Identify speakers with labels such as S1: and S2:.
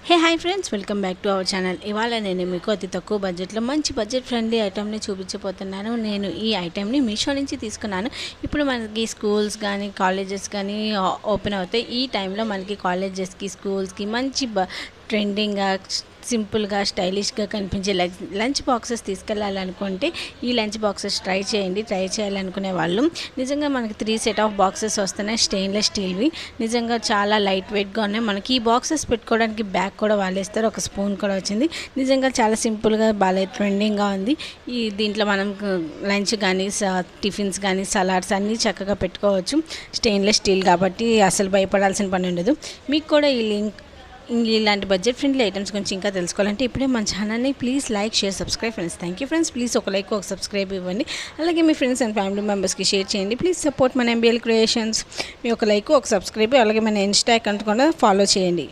S1: Hey hi friends, welcome back to our channel. ఇవాళ నేను మీకు అతి తక్కువ బడ్జెట్లో మంచి బడ్జెట్ ఫ్రెండ్లీ ఐటెంని చూపించబోతున్నాను. నేను ఈ ఐటెంని మీషో నుంచి తీసుకున్నాను. ఇప్పుడు మనకి స్కూల్స్ కానీ కాలేజెస్ కానీ ఓపెన్ అవుతాయి. ఈ టైంలో మనకి కాలేజెస్కి స్కూల్స్కి మంచి ట్రెండింగ్గా సింపుల్గా స్టైలిష్గా కనిపించే లంచ్ బాక్సెస్ తీసుకెళ్ళాలనుకుంటే ఈ లంచ్ బాక్సెస్ ట్రై చేయాలనుకునే వాళ్ళు నిజంగా మనకి 3 సెట్ ఆఫ్ బాక్సెస్ వస్తున్నాయి. స్టెయిన్లెస్ స్టీల్వి నిజంగా చాలా లైట్ వెయిట్గా ఉన్నాయి. మనకి ఈ బాక్సెస్ పెట్టుకోవడానికి బ్యాగ్ కూడా వాళ్ళేస్తారు. ఒక స్పూన్ కూడా వచ్చింది. నిజంగా చాలా సింపుల్గా బాగా ట్రెండింగ్గా ఉంది. దీంట్లో మనం లంచ్ కానీ టిఫిన్స్ కానీ సలాడ్స్ అన్నీ చక్కగా పెట్టుకోవచ్చు. స్టెయిన్లెస్ స్టీల్ కాబట్టి అసలు భయపడాల్సిన పని ఉండదు. మీకు కూడా ఇలాంటి బడ్జెట్ ఫ్రెండ్లీ ఐటమ్స్ గురించి ఇంకా తెలుసుకోవాలంటే ఇప్పుడే మన ఛానల్ని please like, share, subscribe friends. Thank you friends. Please ఒక లైక్, ఒక సబ్స్క్రైబ్ ఇవ్వండి. అలాగే మీ ఫ్రెండ్స్ అండ్ ఫ్యామిలీ మెంబర్స్కి షేర్ చేయండి. ప్లీజ్ సపోర్ట్ మన ఎంబీఎల్ క్రియేషన్స్. మీ ఒక లైక్, ఒక సబ్స్క్రైబ్, అలాగే మన ఇన్స్టా అకౌంట్ కూడా ఫాలో చేయండి.